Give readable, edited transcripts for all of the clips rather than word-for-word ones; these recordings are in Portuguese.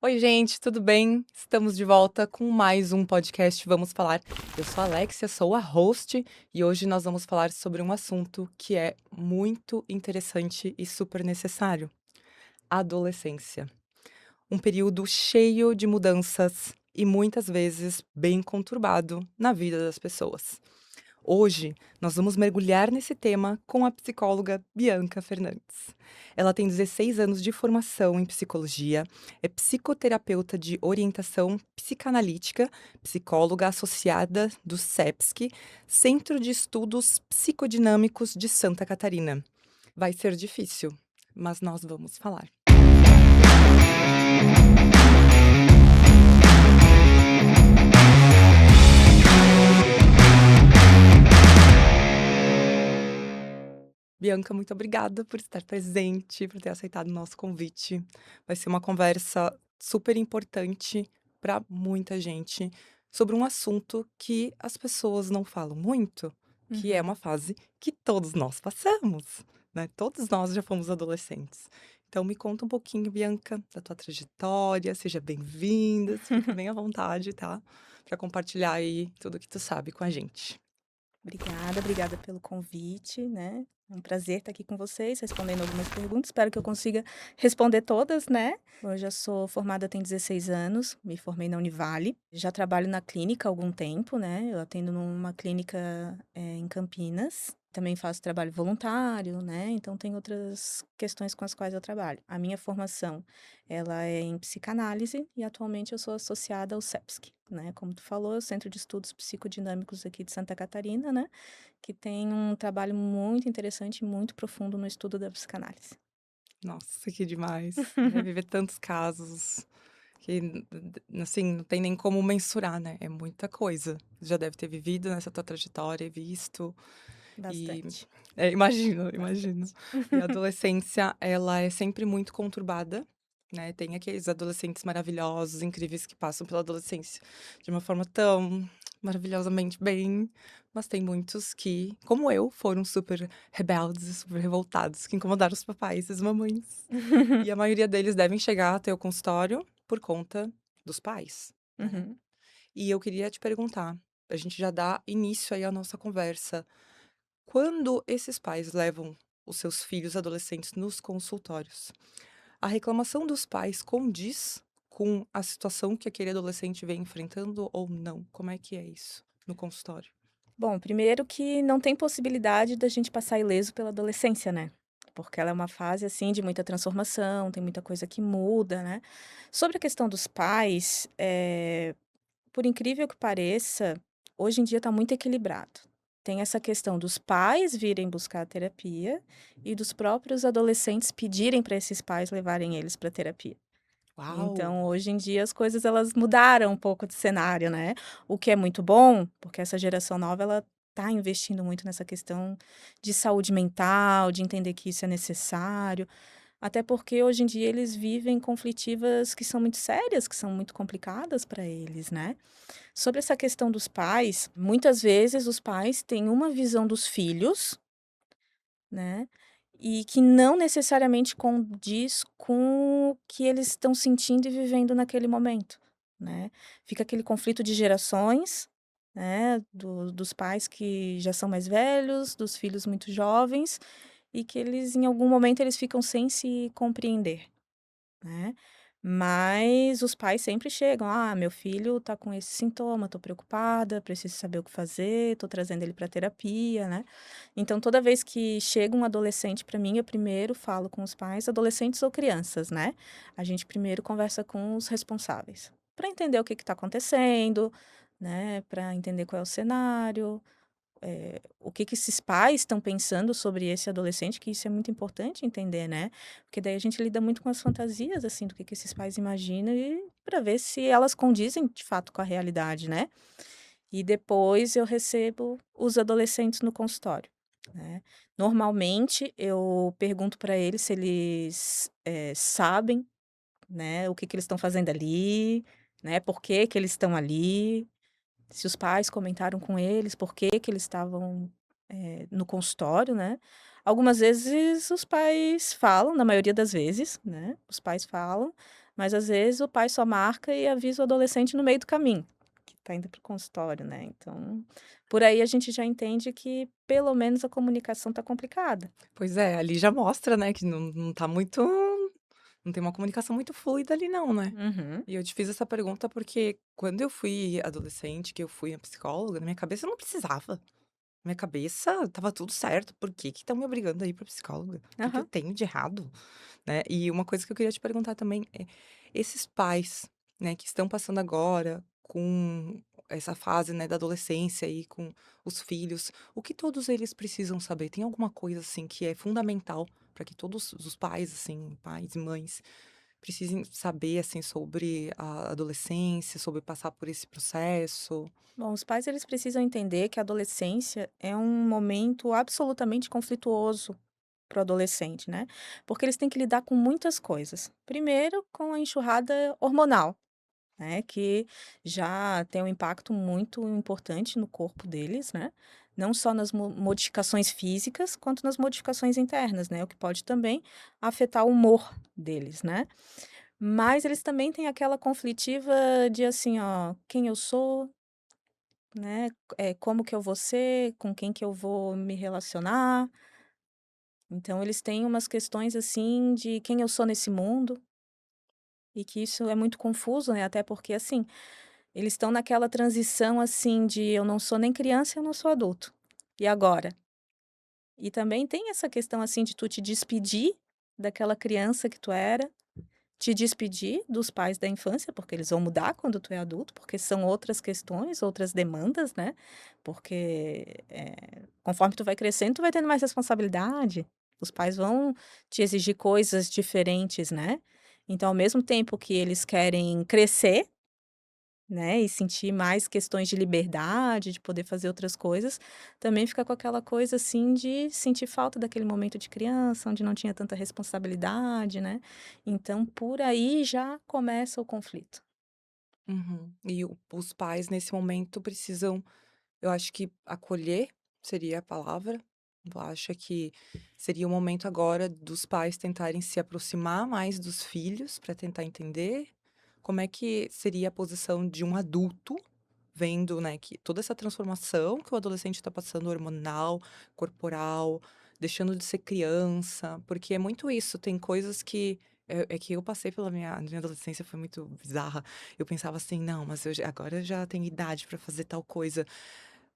Oi, gente, tudo bem? Estamos de volta com mais um podcast Vamos Falar. Eu sou a Alexia, sou a host e hoje nós vamos falar sobre um assunto que é muito interessante e super necessário: a adolescência. Um período cheio de mudanças e muitas vezes bem conturbado na vida das pessoas. Hoje, nós vamos mergulhar nesse tema com a psicóloga Bianca Fernandes. Ela tem 16 anos de formação em psicologia, é psicoterapeuta de orientação psicanalítica, psicóloga associada do CEPSC, Centro de Estudos Psicodinâmicos de Santa Catarina. Vai ser difícil, mas nós vamos falar. Bianca, muito obrigada por estar presente, por ter aceitado o nosso convite. Vai ser uma conversa super importante para muita gente sobre um assunto que as pessoas não falam muito, que é Uhum. uma fase que todos nós passamos, né? Todos nós já fomos adolescentes. Então me conta um pouquinho, Bianca, da tua trajetória, seja bem-vinda, fica bem à vontade, tá? Para compartilhar aí tudo que tu sabe com a gente. Obrigada pelo convite, né. É um prazer estar aqui com vocês, respondendo algumas perguntas, espero que eu consiga responder todas, né. Hoje eu sou formada tem 16 anos, me formei na Univale, já trabalho na clínica há algum tempo, né, eu atendo numa clínica, em Campinas, também faço trabalho voluntário, né, então tem outras questões com as quais eu trabalho. A minha formação, ela é em psicanálise e atualmente eu sou associada ao CEPSC, né, como tu falou, é o Centro de Estudos Psicodinâmicos aqui de Santa Catarina, né, que tem um trabalho muito interessante e muito profundo no estudo da psicanálise. Nossa, que demais. Deve ver tantos casos que, assim, não tem nem como mensurar, né, é muita coisa. Já deve ter vivido nessa tua trajetória, visto, e Bastante, imagino, imagino. bastante. E a adolescência, ela é sempre muito conturbada, né, tem aqueles adolescentes maravilhosos, incríveis, que passam pela adolescência de uma forma tão maravilhosamente bem, mas tem muitos que, como eu, foram super rebeldes e super revoltados, que incomodaram os papais e as mamães. E a maioria deles devem chegar até o consultório por conta dos pais, né. Uhum. E eu queria te perguntar, a gente já dá início aí à nossa conversa, quando esses pais levam os seus filhos adolescentes nos consultórios, a reclamação dos pais condiz com a situação que aquele adolescente vem enfrentando ou não? Como é que é isso no consultório? Bom, primeiro que não tem possibilidade da gente passar ileso pela adolescência, né, porque ela é uma fase, assim, de muita transformação, tem muita coisa que muda, né. Sobre a questão dos pais, por incrível que pareça, hoje em dia está muito equilibrado. Tem essa questão dos pais virem buscar a terapia e dos próprios adolescentes pedirem para esses pais levarem eles para terapia. Uau! Então, hoje em dia, as coisas elas mudaram um pouco de cenário, né. O que é muito bom, porque essa geração nova ela tá investindo muito nessa questão de saúde mental, de entender que isso é necessário. Até porque hoje em dia eles vivem conflitivas que são muito sérias, que são muito complicadas para eles, né. Sobre essa questão dos pais, muitas vezes os pais têm uma visão dos filhos, né, e que não necessariamente condiz com o que eles estão sentindo e vivendo naquele momento, né. Fica aquele conflito de gerações, né, dos pais que já são mais velhos, dos filhos muito jovens, e que eles em algum momento eles ficam sem se compreender, né. Mas os pais sempre chegam: "Ah, meu filho tá com esse sintoma, tô preocupada, preciso saber o que fazer, tô trazendo ele pra terapia", né. Então toda vez que chega um adolescente pra mim, eu primeiro falo com os pais, adolescentes ou crianças, né. A gente primeiro conversa com os responsáveis, pra entender o que que tá acontecendo, né, pra entender qual é o cenário, o que que esses pais estão pensando sobre esse adolescente, que isso é muito importante entender, né, porque daí a gente lida muito com as fantasias, assim, do que esses pais imaginam e para ver se elas condizem de fato com a realidade, né. E depois eu recebo os adolescentes no consultório, né. Normalmente eu pergunto para eles se eles, sabem, né, o que que eles estão fazendo ali, né, por que que eles estão ali, se os pais comentaram com eles por que que eles estavam, no consultório, né. Algumas vezes os pais falam, na maioria das vezes, né, os pais falam, Mas às vezes o pai só marca e avisa o adolescente no meio do caminho, que está indo para o consultório, né. Então, por aí a gente já entende que pelo menos a comunicação está complicada. Pois é, ali já mostra, né, que não tá muito não tem uma comunicação muito fluida ali não, né. Uhum. E eu te fiz essa pergunta porque quando eu fui adolescente, que eu fui na psicóloga, na minha cabeça eu não precisava. Na minha cabeça estava tudo certo, por que que estão me obrigando a ir pra psicóloga? O que que eu Aham. tenho de errado? Né, e uma coisa que eu queria te perguntar também é, esses pais, né, que estão passando agora com essa fase, né, da adolescência aí com os filhos, o que todos eles precisam saber? Tem alguma coisa, assim, que é fundamental para que todos os pais, assim, pais e mães, precisem saber, assim, sobre a adolescência, sobre passar por esse processo? Bom, os pais eles precisam entender que a adolescência é um momento absolutamente conflituoso para o adolescente, né, porque eles têm que lidar com muitas coisas. Primeiro, com a enxurrada hormonal, né, que já tem um impacto muito importante no corpo deles, né, não só nas modificações físicas, quanto nas modificações internas, né, o que pode também afetar o humor deles, né. Mas eles também têm aquela conflitiva de assim, ó, quem eu sou, né, como que eu vou ser, com quem que eu vou me relacionar. Então eles têm umas questões, assim, de quem eu sou nesse mundo, e que isso é muito confuso, né, até porque, assim, eles estão naquela transição, assim, de eu não sou nem criança, eu não sou adulto. E agora? E também tem essa questão, assim, de tu te despedir daquela criança que tu era, te despedir dos pais da infância, porque eles vão mudar quando tu é adulto, porque são outras questões, outras demandas, né, porque, conforme tu vai crescendo, tu vai tendo mais responsabilidade, os pais vão te exigir coisas diferentes, né. Então, ao mesmo tempo que eles querem crescer, né, e sentir mais questões de liberdade, de poder fazer outras coisas, também fica com aquela coisa, assim, de sentir falta daquele momento de criança, onde não tinha tanta responsabilidade, né. Então, por aí já começa o conflito. Uhum. E os pais nesse momento precisam, eu acho que acolher seria a palavra. Tu acha que seria o momento agora dos pais tentarem se aproximar mais dos filhos para tentar entender? Como é que seria a posição de um adulto vendo, né, que toda essa transformação que o adolescente está passando, hormonal, corporal, deixando de ser criança, porque é muito isso, tem coisas que é que eu passei pela minha adolescência foi muito bizarra. Eu pensava assim: "Não, mas agora eu já tenho idade para fazer tal coisa".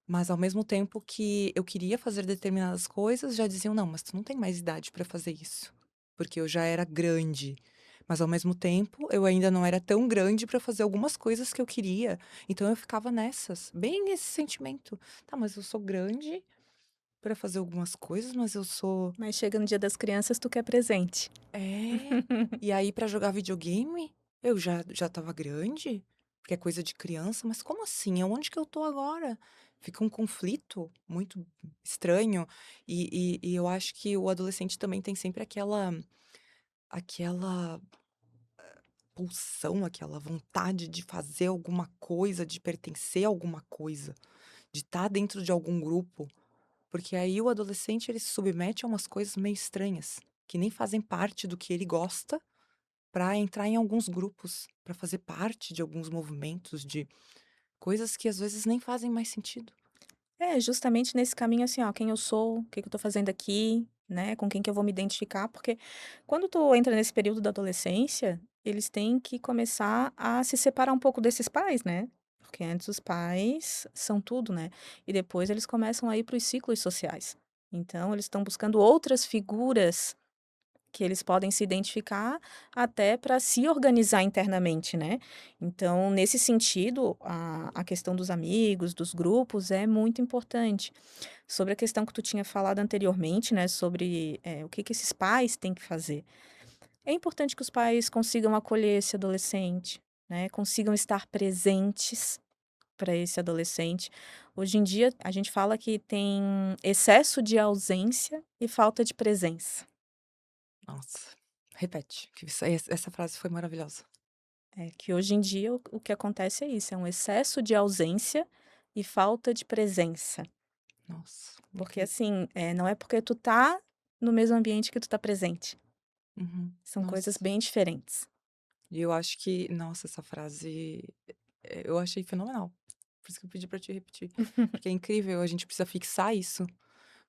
Mas ao mesmo tempo que eu queria fazer determinadas coisas, já diziam: "Não, mas tu não tem mais idade para fazer isso", porque eu já era grande. Mas ao mesmo tempo, eu ainda não era tão grande para fazer algumas coisas que eu queria, então eu ficava nessas, bem esse sentimento: "Tá, mas eu sou grande para fazer algumas coisas, mas eu sou". Mas chega no dia das crianças, tu quer presente. É. E aí pra jogar videogame, eu já estava grande, porque é coisa de criança, mas como assim? Aonde que eu tô agora? Fica um conflito muito estranho, e eu acho que o adolescente também tem sempre aquela pulsão, aquela vontade de fazer alguma coisa, de pertencer a alguma coisa, de estar dentro de algum grupo, porque aí o adolescente ele se submete a umas coisas meio estranhas, que nem fazem parte do que ele gosta. Para entrar em alguns grupos, para fazer parte de alguns movimentos, de coisas que às vezes nem fazem mais sentido. É, justamente nesse caminho, assim, ó, quem eu sou, o que que eu tô fazendo aqui, né, com quem que eu vou me identificar, porque quando tu entra nesse período da adolescência, eles têm que começar a se separar um pouco desses pais, né, porque antes os pais são tudo, né, e depois eles começam a ir para os ciclos sociais. Então eles estão buscando outras figuras que eles podem se identificar, até para se organizar internamente, né. Então, nesse sentido, a questão dos amigos, dos grupos é muito importante. Sobre a questão que tu tinha falado anteriormente, né, sobre, o que que esses pais têm que fazer. É importante que os pais consigam acolher esse adolescente, né, consigam estar presentes para esse adolescente. Hoje em dia, a gente fala que tem excesso de ausência e falta de presença. Nossa, repete, que isso essa frase foi maravilhosa. É que hoje em dia o que acontece é isso, é um excesso de ausência e falta de presença. Nossa, Porque incrível. assim, não é porque tu tá no mesmo ambiente que tu tá presente, Uhum. são coisas Nossa. bem diferentes. E eu acho que nossa, essa frase, eu achei fenomenal. Por isso que eu pedi pra te repetir, porque é incrível, a gente precisa fixar isso,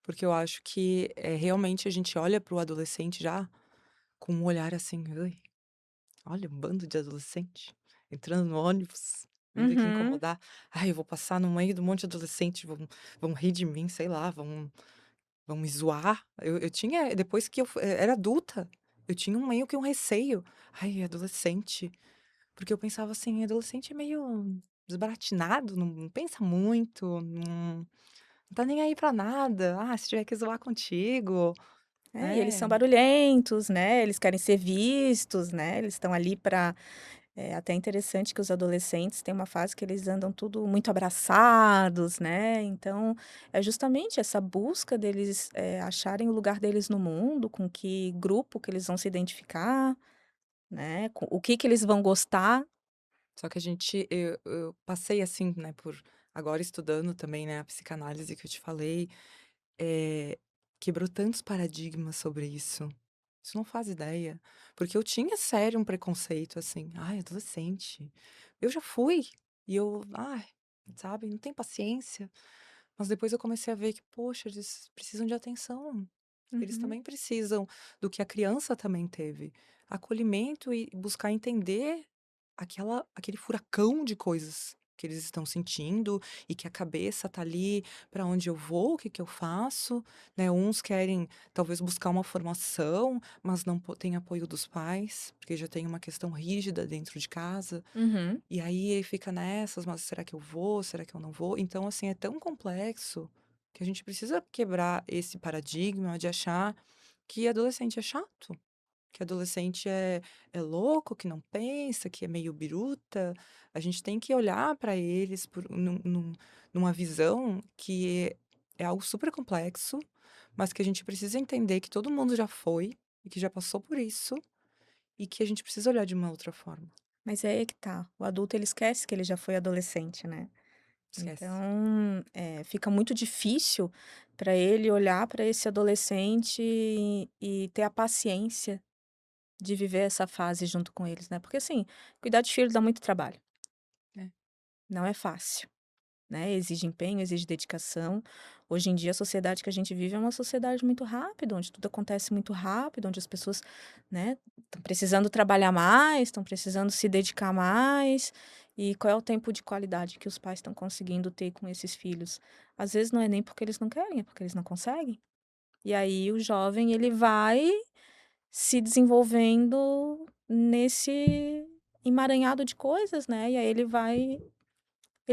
porque eu acho que, realmente a gente olha para o adolescente já com um olhar assim: "Ai, olha um bando de adolescente entrando no ônibus, vindo aqui Uhum. incomodar. Ai, eu vou passar no meio de um monte de adolescente, vão rir de mim, sei lá, vão me zoar". Eu tinha depois que era adulta, eu tinha meio que um receio. "Ai, adolescente", porque eu pensava assim: "Adolescente é meio desbaratinado, não pensa muito, não tá nem aí pra nada. Ah, se tiver que zoar contigo", É, e eles são né. barulhentos, né, eles querem ser vistos, né, eles estão ali para é até interessante que os adolescentes têm uma fase que eles andam tudo muito abraçados, né, então é justamente essa busca deles, acharem o lugar deles no mundo, com que grupo que eles vão se identificar, né, com o que eles vão gostar. Só que a gente eu passei, assim, né, por agora estudando também, né, a psicanálise que eu te falei, eh, quebrou tantos paradigmas sobre isso. Você não faz ideia. Porque eu tinha sério um preconceito, assim: "Ai, adolescente". Eu já fui, e eu, ai, sabe, não tenho paciência. Mas depois eu comecei a ver que, poxa, eles precisam de atenção. Eles Uhum, também precisam do que a criança também teve. Acolhimento e buscar entender aquele furacão de coisas que eles estão sentindo e que a cabeça tá ali, para onde eu vou, o que que eu faço, né? Uns querem talvez buscar uma formação, mas não têm apoio dos pais, porque já tem uma questão rígida dentro de casa. uhum. E aí fica nessas, mas será que eu vou? Será que eu não vou? Então, assim, é tão complexo que a gente precisa quebrar esse paradigma de achar que adolescente é chato, que adolescente é louco, que não pensa, que é meio biruta. A gente tem que olhar para eles numa visão que é algo super complexo, mas que a gente precisa entender que todo mundo já foi e que já passou por isso e que a gente precisa olhar de uma outra forma. Mas é aí que tá, o adulto ele esquece que ele já foi adolescente, né. Esquece. Então, fica muito difícil para ele olhar para esse adolescente e ter a paciência de viver essa fase junto com eles, né, porque assim, cuidar de filho dá muito trabalho, É. não é fácil, né, exige empenho, exige dedicação. Hoje em dia a sociedade que a gente vive é uma sociedade muito rápida, onde tudo acontece muito rápido, onde as pessoas, né, estão precisando trabalhar mais, estão precisando se dedicar mais, e qual é o tempo de qualidade que os pais estão conseguindo ter com esses filhos? Às vezes não é nem porque eles não querem, é porque eles não conseguem. E aí o jovem ele vai se desenvolvendo nesse emaranhado de coisas, né, e aí ele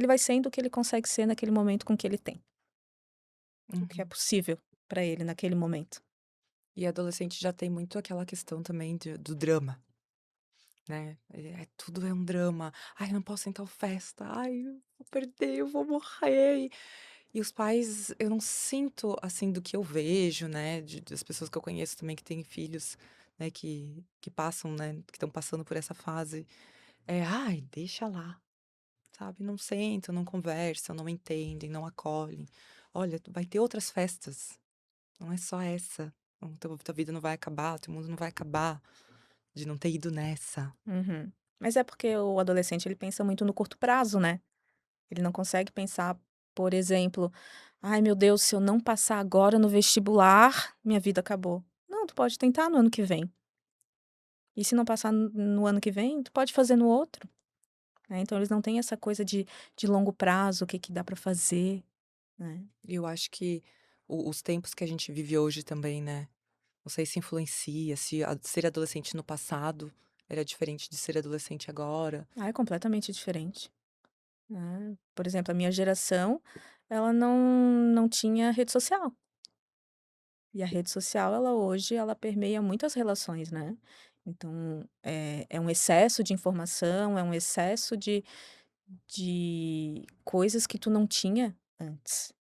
vai sendo o que ele consegue ser naquele momento com o que ele tem, o que é Uhum. possível para ele naquele momento. E adolescente já tem muito aquela questão também do drama, né? Tudo é um drama. Ai, não posso ir em tal festa. Ai, eu vou perder, eu vou morrer. E os pais, eu não sinto assim do que eu vejo, né? Das pessoas que eu conheço também que têm filhos, né? Que passam, né? Que estão passando por essa fase. Ai, deixa lá, sabe? Não sentam, não conversam, não entendem, não acolhem. Olha, vai ter outras festas. Não é só essa. Não, tua vida não vai acabar, teu mundo não vai acabar de não ter ido nessa. Uhum. Mas é porque o adolescente ele pensa muito no curto prazo, né. Ele não consegue pensar, por exemplo: "Ai meu Deus, se eu não passar agora no vestibular, minha vida acabou". Não, tu pode tentar no ano que vem. E se não passar no ano que vem, tu pode fazer no outro, né. Então eles não têm essa coisa de longo prazo, o que que dá pra fazer, né. E eu acho que os tempos que a gente vive hoje também, né, não sei se influencia, se ser adolescente no passado era diferente de ser adolescente agora. Ah, é completamente diferente, né. Por exemplo, a minha geração, ela não tinha rede social. E a rede social, ela hoje, ela permeia muitas relações, né. Então, é um excesso de informação, é um excesso de coisas que tu não tinha antes,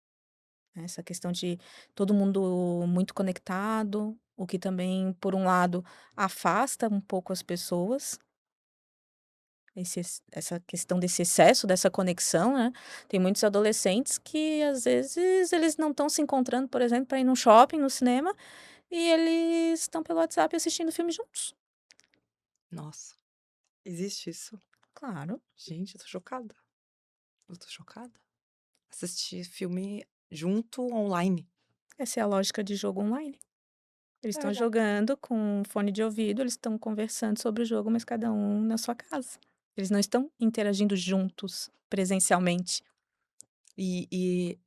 né. Essa questão de todo mundo muito conectado, o que também, por um lado, afasta um pouco as pessoas. Essa questão desse excesso, dessa conexão, né. Tem muitos adolescentes que, às vezes, eles não estão se encontrando, por exemplo, para ir num shopping, no cinema, e eles estão pelo WhatsApp assistindo filme juntos. Nossa. Existe isso? Claro, Gente, eu tô chocada. Eu tô chocada. Assistir filme junto online. essa é a lógica de jogo online. Eles É estão verdade. jogando com fone de ouvido, eles estão conversando sobre o jogo, mas cada um na sua casa. Eles não estão interagindo juntos, presencialmente. E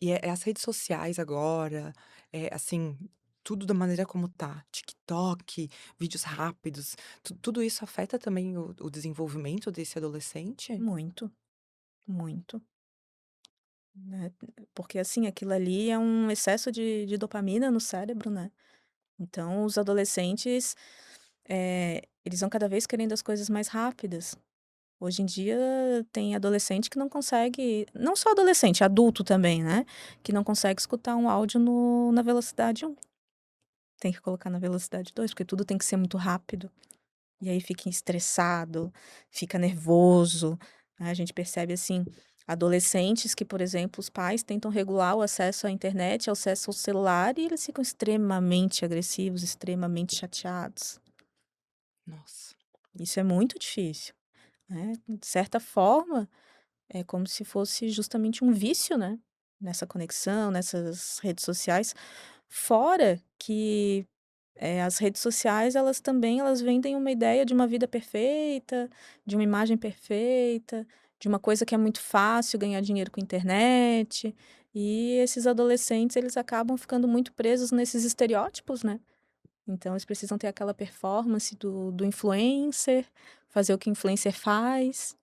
e as redes sociais agora, assim, tudo da maneira como tá, TikTok, vídeos rápidos, tudo isso afeta também o desenvolvimento desse adolescente? Muito, muito, né. Porque, assim, aquilo ali é um excesso de dopamina no cérebro, né. Então os adolescentes, eles vão cada vez querendo as coisas mais rápidas. Hoje em dia tem adolescente que não consegue, não só adolescente, adulto também, né, que não consegue escutar um áudio no na velocidade 1, tem que colocar na velocidade 2 porque tudo tem que ser muito rápido. E aí fica estressado, fica nervoso, né, a gente percebe, assim, adolescentes que, por exemplo, os pais tentam regular o acesso à internet, o acesso ao celular e eles ficam extremamente agressivos, extremamente chateados. Nossa. Isso é muito difícil, né. De certa forma, é como se fosse justamente um vício, né, nessa conexão, nessas redes sociais. Fora que, as redes sociais elas vendem uma ideia de uma vida perfeita, de uma imagem perfeita, de uma coisa que é muito fácil ganhar dinheiro com internet, e esses adolescentes eles acabam ficando muito presos nesses estereótipos, né. Então eles precisam ter aquela performance do influencer, fazer o que o influencer faz.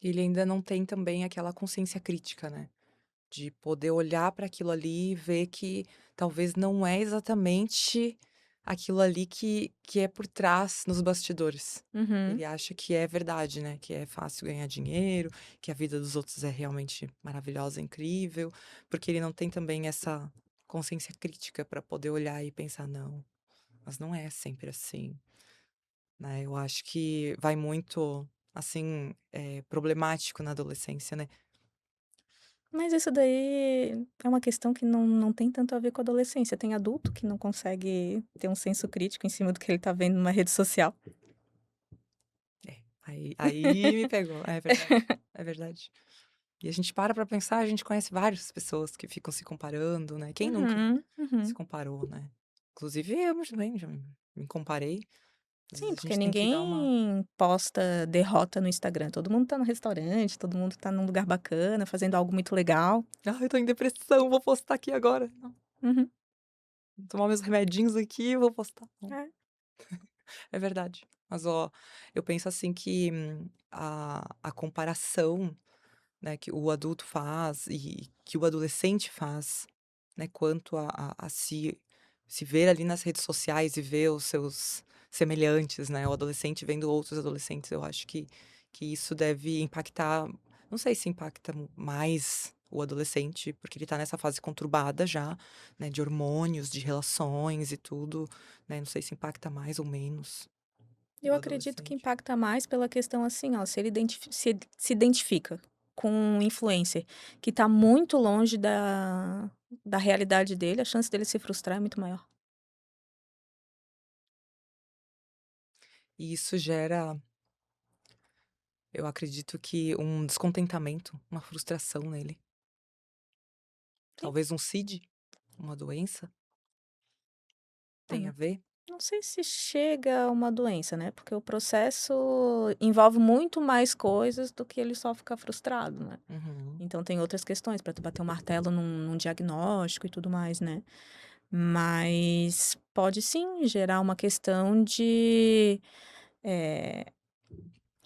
Ele ainda não tem também aquela consciência crítica, né, de poder olhar para aquilo ali e ver que talvez não é exatamente aquilo ali que é por trás, nos bastidores. Uhum. Ele acha que é verdade, né, que é fácil ganhar dinheiro, que a vida dos outros é realmente maravilhosa, incrível, porque ele não tem também essa consciência crítica para poder olhar e pensar: "Não, mas não é sempre assim", né. Eu acho que vai muito, assim, problemático na adolescência, né. Mas isso daí é uma questão que não tem tanto a ver com a adolescência. Tem adulto que não consegue ter um senso crítico em cima do que ele tá vendo numa rede social. É, aí me pegou. É verdade, é verdade. E a gente para pra pensar, a gente conhece várias pessoas que ficam se comparando, né. Quem nunca Uhum, se uhum. comparou, né. Inclusive eu também já me comparei. Às Sim, vezes a porque gente tem que dar uma ninguém posta derrota no Instagram. Todo mundo tá no restaurante, todo mundo tá num lugar bacana, fazendo algo muito legal. "Ai, eu tô em depressão, vou postar aqui agora. Não, Uhum. vou tomar meus remedinhos aqui e vou postar". Não, É. é verdade. Mas ó, eu penso assim que, a comparação, né, que o adulto faz e que o adolescente faz, né, quanto a se ver ali nas redes sociais e ver os seus semelhantes, né, o adolescente vendo outros adolescentes, eu acho que isso deve impactar, não sei se impacta mais o adolescente, porque ele tá nessa fase conturbada já, né, de hormônios, de relações e tudo, né, não sei se impacta mais ou menos Eu o acredito que adolescente. impacta mais pela questão assim, ó, se ele se identifica com um influencer que tá muito longe da realidade dele, a chance dele se frustrar é muito maior. E isso gera, eu acredito que um descontentamento, uma frustração nele. Sim. Talvez um CID, uma doença, É, tem a ver? não sei se chega a uma doença, né, porque o processo envolve muito mais coisas do que ele só ficar frustrado, né. Uhum. Então tem outras questões para tu bater o martelo num diagnóstico e tudo mais, né. Mas pode sim gerar uma questão de, eh,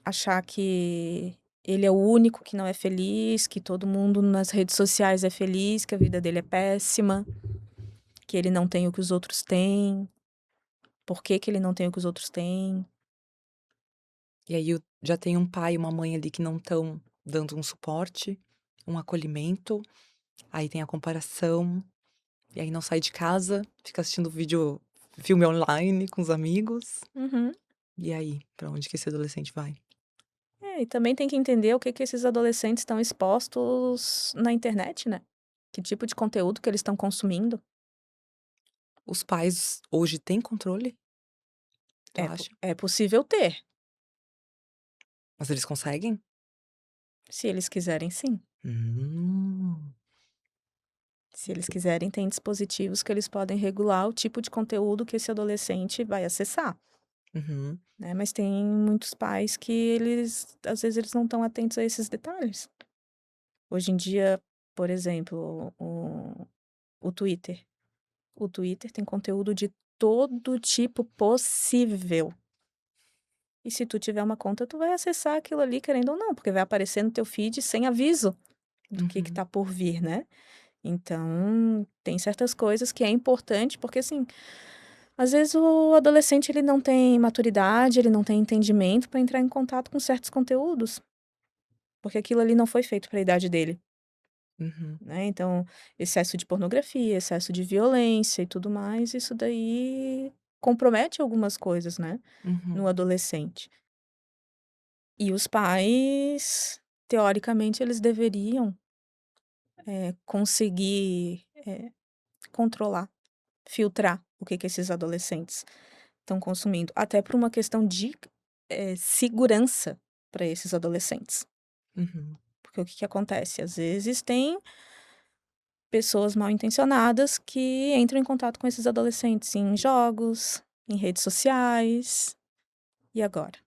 achar que ele é o único que não é feliz, que todo mundo nas redes sociais é feliz, que a vida dele é péssima, que ele não tem o que os outros têm, por que que ele não tem o que os outros têm. E aí já tem um pai e uma mãe ali que não estão dando um suporte, um acolhimento, aí tem a comparação, e aí não sai de casa, fica assistindo filme online com os amigos, Uhum. e aí, pra onde que esse adolescente vai? É, e também tem que entender o que que esses adolescentes estão expostos na internet, né. Que tipo de conteúdo que eles estão consumindo. Os pais hoje têm controle, tu acha? É possível ter. Mas eles conseguem? Se eles quiserem, sim. Hum. Se eles quiserem, tem dispositivos que eles podem regular o tipo de conteúdo que esse adolescente vai acessar, Uhum. né. Mas tem muitos pais que eles às vezes eles não estão atentos a esses detalhes. Hoje em dia, por exemplo, o Twitter. O Twitter tem conteúdo de todo tipo possível. E se tu tiver uma conta, tu vai acessar aquilo ali querendo ou não, porque vai aparecer no teu feed sem aviso do que Uhum. tá por vir, né. Então, tem certas coisas que é importante, porque assim, às vezes o adolescente ele não tem maturidade, ele não tem entendimento para entrar em contato com certos conteúdos, porque aquilo ali não foi feito para a idade dele, Uhum. né. Então, excesso de pornografia, excesso de violência e tudo mais, isso daí compromete algumas coisas, né, no Uhum. adolescente. E os pais, teoricamente, eles deveriam, conseguir, controlar, filtrar o que que esses adolescentes estão consumindo, até por uma questão de, segurança para esses adolescentes. Uhum. Porque o que que acontece? Às vezes tem pessoas mal intencionadas que entram em contato com esses adolescentes em jogos, em redes sociais. E agora?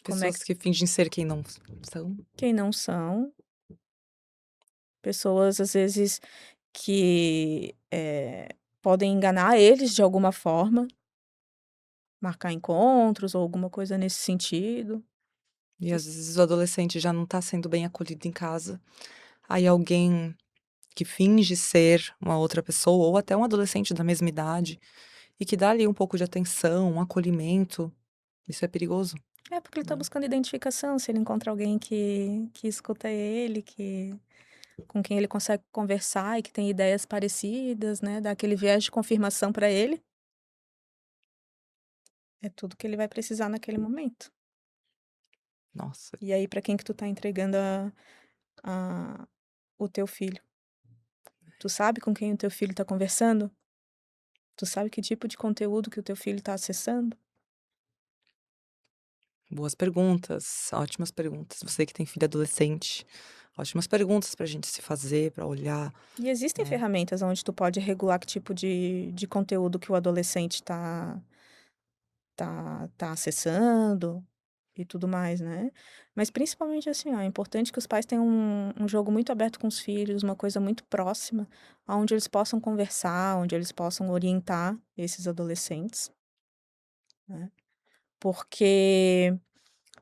Como é que Pessoas que fingem ser quem não são. quem não são, pessoas às vezes que, podem enganar eles de alguma forma, marcar encontros ou alguma coisa nesse sentido. E E às vezes o adolescente já não tá sendo bem acolhido em casa, aí alguém que finge ser uma outra pessoa ou até um adolescente da mesma idade, e que dá ali um pouco de atenção, um acolhimento, isso é perigoso, é porque ele tá né. buscando identificação, se ele encontra alguém que escuta ele, que com quem ele consegue conversar e que tem ideias parecidas, né, dá aquele viés de confirmação para ele, é tudo que ele vai precisar naquele momento. Nossa, E aí para quem que tu tá entregando a o teu filho? Tu sabe com quem o teu filho tá conversando? Tu sabe que tipo de conteúdo que o teu filho tá acessando? boas perguntas, ótimas perguntas. Você que tem filho adolescente, ótimas perguntas pra gente se fazer, pra olhar, E existem né. ferramentas onde tu pode regular que tipo de conteúdo que o adolescente tá acessando e tudo mais, né. Mas principalmente, assim, ó, é importante que os pais tenham um jogo muito aberto com os filhos, uma coisa muito próxima, aonde eles possam conversar, onde eles possam orientar esses adolescentes, né. Porque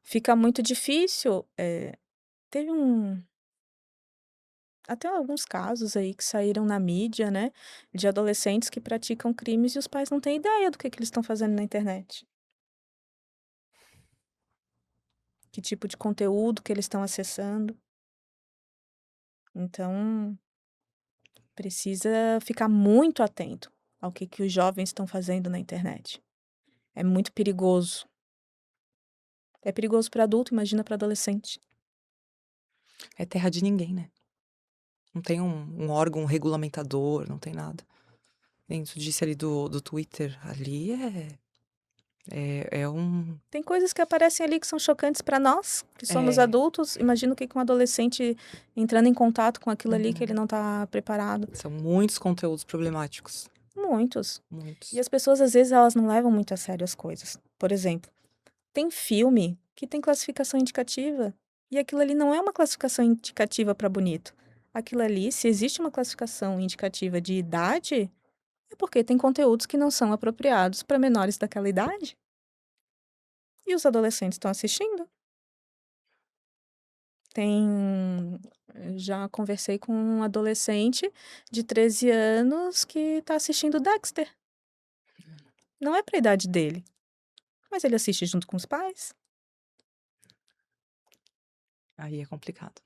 fica muito difícil, teve até alguns casos aí que saíram na mídia, né, de adolescentes que praticam crimes e os pais não têm ideia do que eles estão fazendo na internet. Que tipo de conteúdo que eles estão acessando. Então, precisa ficar muito atento ao que os jovens estão fazendo na internet. É muito perigoso. É perigoso para adulto, imagina para adolescente. É terra de ninguém, né. Não tem um órgão regulamentador, não tem nada. Nem tu disse ali do Twitter, ali é um Tem coisas que aparecem ali que são chocantes para nós, que somos é, adultos. Imagina o que que um adolescente entrando em contato com aquilo ali que ele uhum. não está preparado. São muitos conteúdos problemáticos, Muitos. E muitos. as pessoas, às vezes, elas não levam muito a sério as coisas. Por exemplo, tem filme que tem classificação indicativa, e aquilo ali não é uma classificação indicativa para bonito. Aquilo ali, se existe uma classificação indicativa de idade, é porque tem conteúdos que não são apropriados para menores daquela idade. E os adolescentes estão assistindo. Tem já conversei com um adolescente de 13 anos que está assistindo Dexter. Não é para a idade dele, mas ele assiste junto com os pais. Aí é complicado.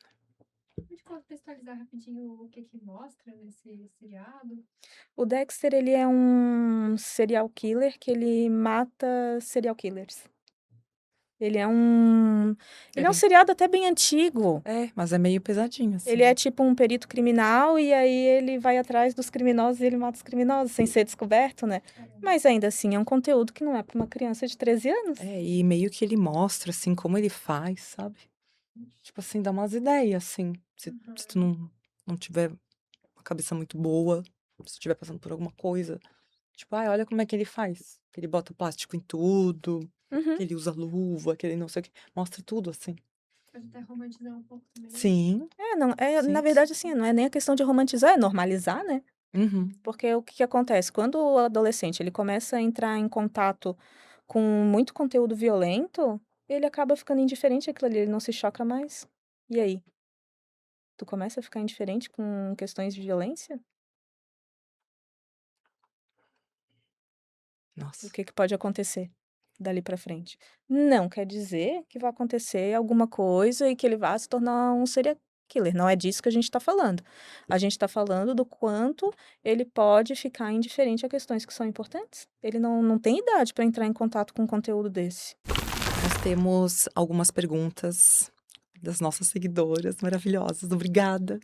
A gente contextualizar rapidinho o que que mostra nesse seriado? O Dexter, ele é um serial killer que ele mata serial killers. Ele é um É ele é um bem seriado até bem antigo. mas é meio pesadinho, Ele é assim. tipo um perito criminal e aí ele vai atrás dos criminosos e ele mata os criminosos sem ser descoberto, né. Caramba. Mas ainda assim é um conteúdo que não é para uma criança de 13 anos. E meio que ele mostra, assim, como ele faz, sabe. Tipo assim, dá umas ideias, assim, se tu Uhum. não tiver uma cabeça muito boa, se tu estiver passando por alguma coisa, tipo: "Ai, olha como é que ele faz, que ele bota plástico em tudo, Uhum. que ele usa luva, que ele não sei o quê", mostra tudo, assim. Pode até romantizar um pouco também, né? Sim, Não, na sim. verdade, assim, não é nem a questão de romantizar, é normalizar, né. Uhum. Porque o que que acontece, quando o adolescente ele começa a entrar em contato com muito conteúdo violento, ele acaba ficando indiferente àquilo ali, ele não se choca mais. E aí? Tu começa a ficar indiferente com questões de violência? O Nossa. que que pode acontecer dali pra frente? Não quer dizer que vai acontecer alguma coisa e que ele vá se tornar um serial killer, não é disso que a gente tá falando. A gente tá falando do quanto ele pode ficar indiferente a questões que são importantes. Ele não tem idade pra entrar em contato com um conteúdo desse. Nós temos algumas perguntas das nossas seguidoras maravilhosas, obrigada.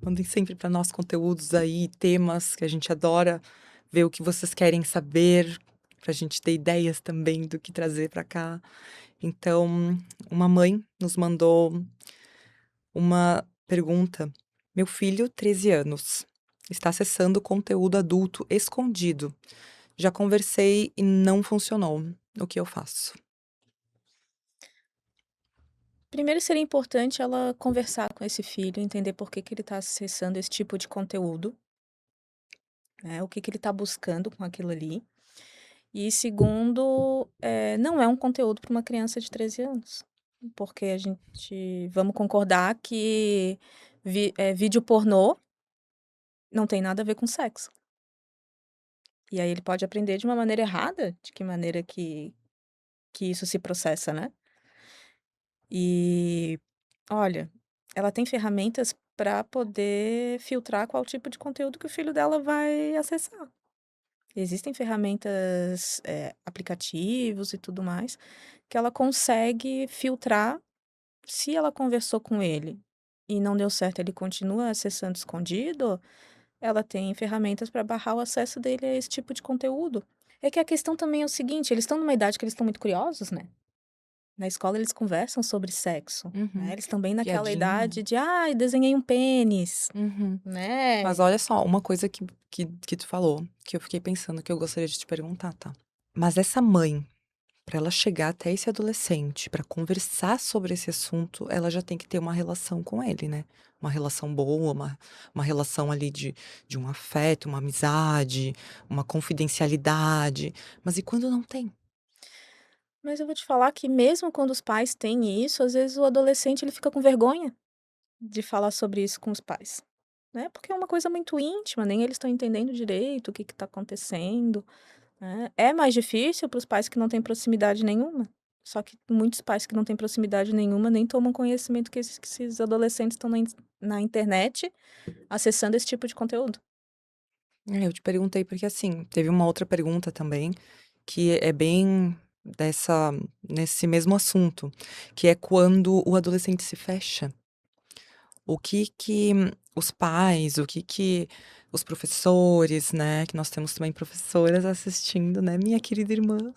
Mandem sempre para nós conteúdos aí, temas que a gente adora ver o que vocês querem saber, pra gente ter ideias também do que trazer para cá. Então, uma mãe nos mandou uma pergunta: "Meu filho, 13 anos, está acessando conteúdo adulto escondido. Já conversei e não funcionou. O que eu faço?" Primeiro seria importante ela conversar com esse filho, entender por que que ele tá acessando esse tipo de conteúdo, né, o que que ele tá buscando com aquilo ali. E segundo, não é um conteúdo para uma criança de 13 anos, porque a gente vamos concordar que vídeo pornô não tem nada a ver com sexo. E aí ele pode aprender de uma maneira errada, de que maneira que isso se processa, né. E, olha, ela tem ferramentas para poder filtrar qual tipo de conteúdo que o filho dela vai acessar. Existem ferramentas, aplicativos e tudo mais, que ela consegue filtrar. Se ela conversou com ele e não deu certo, ele continua acessando escondido, ela tem ferramentas para barrar o acesso dele a esse tipo de conteúdo. É que a questão também é o seguinte, eles estão numa idade que eles estão muito curiosos, né. Na escola eles conversam sobre sexo, né, Uhum. eles estão bem naquela Piadinha. idade de: "Ai, desenhei um pênis", Uhum. Mas né. olha só, uma coisa que tu falou, que eu fiquei pensando, que eu gostaria de te perguntar, tá. Mas essa mãe, pra ela chegar até esse adolescente, pra conversar sobre esse assunto, ela já tem que ter uma relação com ele, né. Uma relação boa, uma relação ali de um afeto, uma amizade, uma confidencialidade. Mas e quando não tem? Mas eu vou te falar que mesmo quando os pais têm isso, às vezes o adolescente ele fica com vergonha de falar sobre isso com os pais, né, porque é uma coisa muito íntima, nem eles estão entendendo direito o que está acontecendo, né. É mais difícil para os pais que não têm proximidade nenhuma, só que muitos pais que não têm proximidade nenhuma nem tomam conhecimento que esses adolescentes estão na internet acessando esse tipo de conteúdo. Eu te perguntei porque, assim, teve uma outra pergunta também, que é bem dessa nesse mesmo assunto, que é quando o adolescente se fecha. O que que os pais, o que que os professores, né, que nós temos também professoras assistindo, né, minha querida irmã,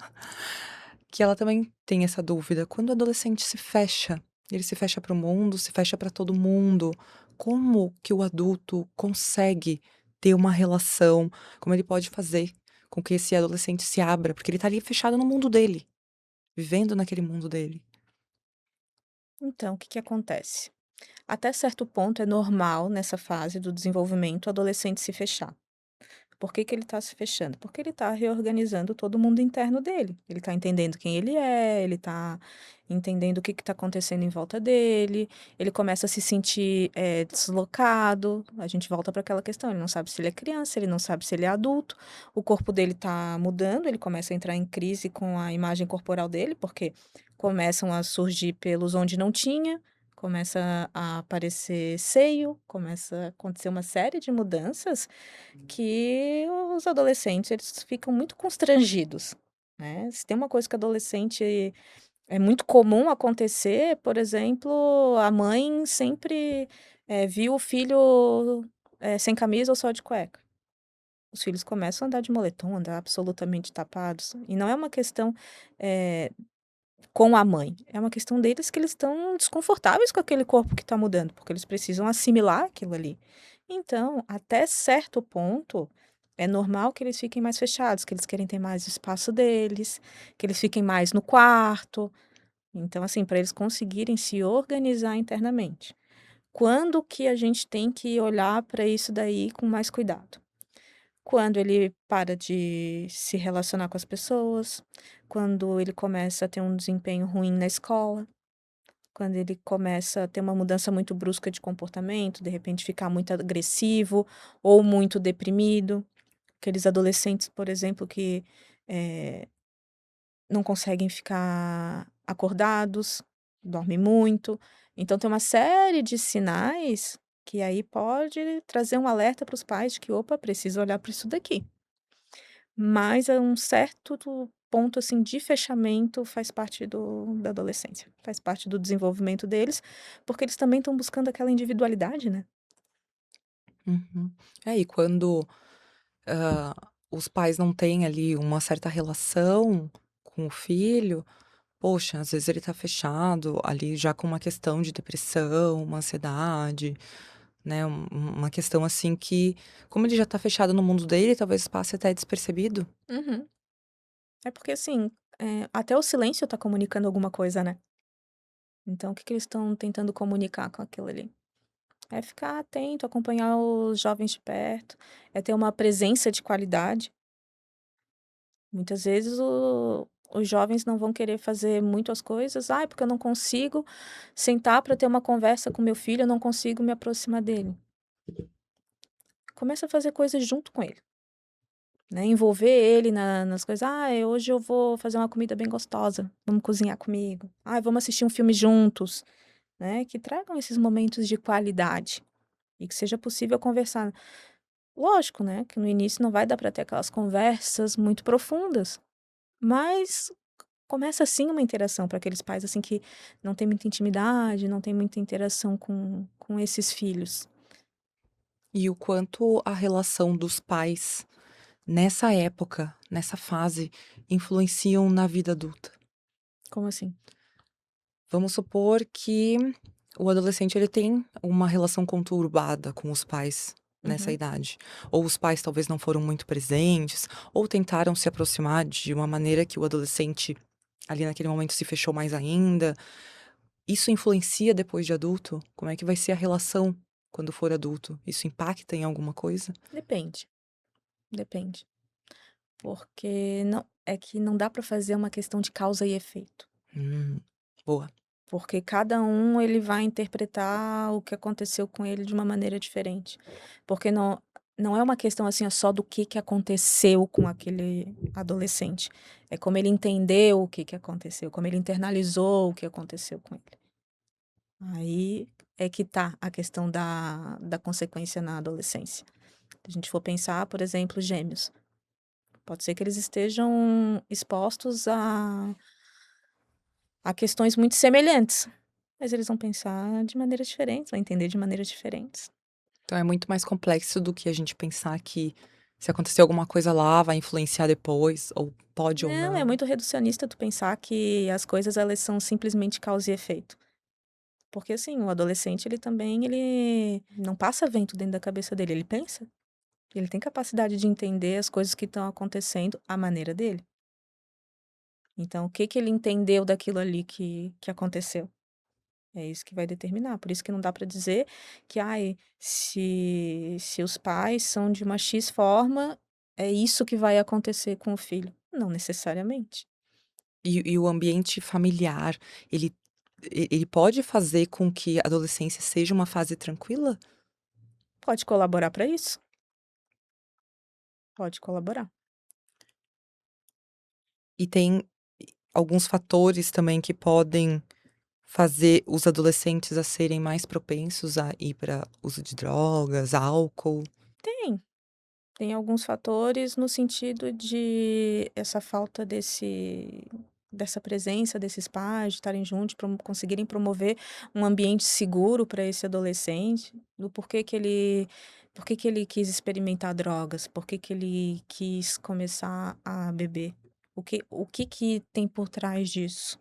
que ela também tem essa dúvida. Quando o adolescente se fecha, ele se fecha para o mundo, se fecha para todo mundo, como que o adulto consegue ter uma relação, como ele pode fazer com que esse adolescente se abra? Porque ele tá ali fechado no mundo dele, vivendo naquele mundo dele. Então, o que que acontece? Até certo ponto é normal nessa fase do desenvolvimento o adolescente se fechar. Por que que ele está se fechando? Porque ele está reorganizando todo o mundo interno dele. Ele está entendendo quem ele é, ele está entendendo o que está acontecendo em volta dele, ele começa a se sentir deslocado. A gente volta para aquela questão: ele não sabe se ele é criança, ele não sabe se ele é adulto, o corpo dele está mudando, ele começa a entrar em crise com a imagem corporal dele, porque começam a surgir pelos onde não tinha. Começa a aparecer seio, começa a acontecer uma série de mudanças que os adolescentes, eles ficam muito constrangidos, né. Se tem uma coisa que adolescente É muito comum acontecer, por exemplo, a mãe sempre, viu o filho, sem camisa ou só de cueca. Os filhos começam a andar de moletom, andar absolutamente tapados, e não é uma questão, eh, com a mãe, é uma questão deles que eles estão desconfortáveis com aquele corpo que está mudando, porque eles precisam assimilar aquilo ali. Então, até certo ponto, é normal que eles fiquem mais fechados, que eles querem ter mais espaço deles, que eles fiquem mais no quarto. Então, assim, para eles conseguirem se organizar internamente. Quando que a gente tem que olhar para isso daí com mais cuidado? Quando ele para de se relacionar com as pessoas, quando ele começa a ter um desempenho ruim na escola, quando ele começa a ter uma mudança muito brusca de comportamento, de repente ficar muito agressivo ou muito deprimido. Aqueles adolescentes, por exemplo, que eh, não conseguem ficar acordados, dormem muito. Então tem uma série de sinais que aí pode trazer um alerta para os pais de que: "Opa, preciso olhar para isso daqui". Mas é um certo ponto, assim, de fechamento faz parte da adolescência, faz parte do desenvolvimento deles, porque eles também estão buscando aquela individualidade, né. Uhum. É, e quando, hã, os pais não têm ali uma certa relação com o filho, poxa, às vezes ele tá fechado ali já com uma questão de depressão, uma ansiedade, né, uma questão assim que, como ele já tá fechado no mundo dele, talvez passe até despercebido. Uhum. É porque, assim, até o silêncio tá comunicando alguma coisa, né. Então o que que eles estão tentando comunicar com aquilo ali? É ficar atento, acompanhar os jovens de perto, é ter uma presença de qualidade. Muitas vezes os jovens não vão querer fazer muitas coisas, "Ai, porque eu não consigo sentar para ter uma conversa com meu filho, eu não consigo me aproximar dele". Começa a fazer coisas junto com ele, né, envolver ele nas coisas, hoje eu vou fazer uma comida bem gostosa, vamos cozinhar comigo. Vamos assistir um filme juntos", né, que tragam esses momentos de qualidade e que seja possível conversar. Lógico, né, que no início não vai dar para ter aquelas conversas muito profundas, mas começa assim uma interação para aqueles pais, assim, que não têm muita intimidade, não têm muita interação com esses filhos. E o quanto a relação dos pais nessa época, nessa fase, influenciam na vida adulta. Como assim? Vamos supor que o adolescente ele tem uma relação conturbada com os pais nessa Uhum. idade. Ou os pais talvez não foram muito presentes, ou tentaram se aproximar de uma maneira que o adolescente ali naquele momento se fechou mais ainda. Isso influencia depois de adulto? Como é que vai ser a relação quando for adulto? Isso impacta em alguma coisa? Depende, depende. Porque não dá para fazer uma questão de causa e efeito, Hum, boa. porque cada um ele vai interpretar o que aconteceu com ele de uma maneira diferente. Porque não é uma questão, assim, ó, só do que aconteceu com aquele adolescente, é como ele entendeu o que aconteceu, como ele internalizou o que aconteceu com ele. Aí é que tá a questão da consequência na adolescência. Se a gente for pensar, por exemplo, gêmeos, pode ser que eles estejam expostos a questões muito semelhantes, mas eles vão pensar de maneiras diferentes, vão entender de maneiras diferentes. Então é muito mais complexo do que a gente pensar que se acontecer alguma coisa lá, vai influenciar depois, ou pode ou Não, é não. muito reducionista tu pensar que as coisas elas são simplesmente causa e efeito. Porque assim, o adolescente ele não passa vento dentro da cabeça dele, ele pensa. Ele tem capacidade de entender as coisas que estão acontecendo à maneira dele. Então, o que que ele entendeu daquilo ali que aconteceu? É isso que vai determinar. Por isso que não dá para dizer que, se os pais são de uma X forma, é isso que vai acontecer com o filho. Não necessariamente. E o ambiente familiar, ele ele pode fazer com que a adolescência seja uma fase tranquila? Pode colaborar para isso? Pode colaborar. E tem alguns fatores também que podem fazer os adolescentes a serem mais propensos a ir para uso de drogas, álcool? Tem. Tem alguns fatores no sentido de essa falta dessa presença desses pais, de estarem juntos, conseguirem promover um ambiente seguro para esse adolescente, do por que que ele quis experimentar drogas, por que que ele quis começar a beber, o que que tem por trás disso?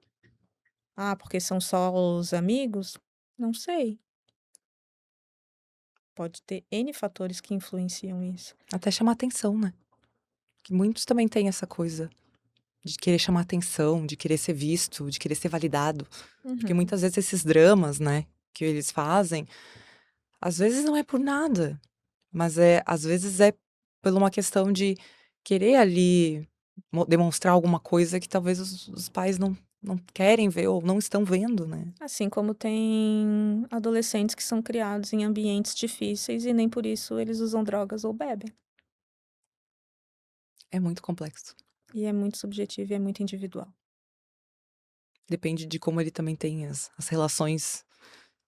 Ah, porque são só os amigos? Não sei, pode ter N fatores que influenciam isso. Até chamar atenção, né? Que muitos também têm essa coisa de querer chamar atenção, de querer ser visto, de querer ser validado. Porque Uhum. muitas vezes esses dramas, né, que eles fazem, às vezes não é por nada, mas às vezes é por uma questão de querer ali demonstrar alguma coisa que talvez os pais não querem ver ou não estão vendo, né? Assim como tem adolescentes que são criados em ambientes difíceis e nem por isso eles usam drogas ou bebem. É muito complexo. E é muito subjetivo e é muito individual. Depende de como ele também tem as relações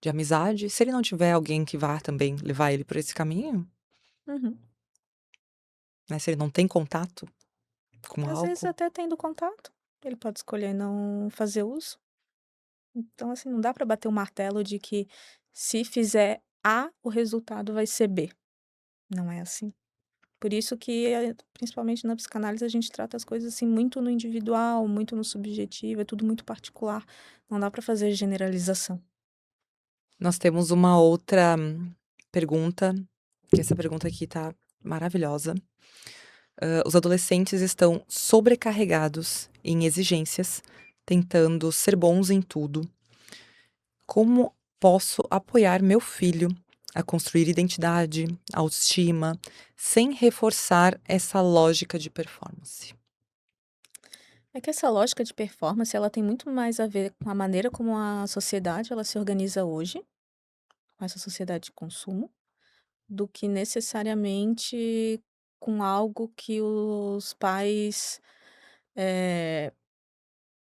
de amizade. Se ele não tiver alguém que vá também levar ele por esse caminho, Uhum. né? Se ele não tem contato com Às vezes álcool. até tendo contato, ele pode escolher não fazer uso. Então, assim, não dá para bater o martelo de que se fizer A, o resultado vai ser B. Não é assim. Por isso que, principalmente na psicanálise, a gente trata as coisas assim muito no individual, muito no subjetivo, é tudo muito particular. Não dá para fazer generalização. Nós temos uma outra pergunta, que essa pergunta aqui tá maravilhosa. Os adolescentes estão sobrecarregados em exigências, tentando ser bons em tudo. Como posso apoiar meu filho a construir identidade, autoestima, sem reforçar essa lógica de performance? É que essa lógica de performance, ela tem muito mais a ver com a maneira como a sociedade ela se organiza hoje, com essa sociedade de consumo, do que necessariamente com algo que os pais, eh,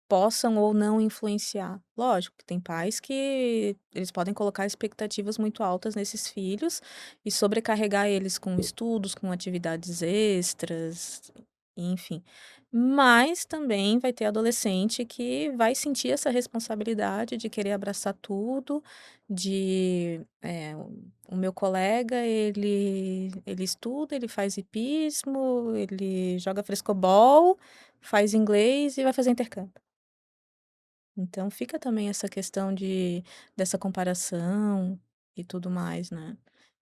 possam ou não influenciar. Lógico que tem pais que eles podem colocar expectativas muito altas nesses filhos e sobrecarregar eles com estudos, com atividades extras, enfim. Mas também vai ter adolescente que vai sentir essa responsabilidade de querer abraçar tudo, o meu colega, ele estuda, ele faz hipismo, ele joga frescobol, faz inglês e vai fazer intercâmbio. Então fica também essa questão dessa comparação e tudo mais, né.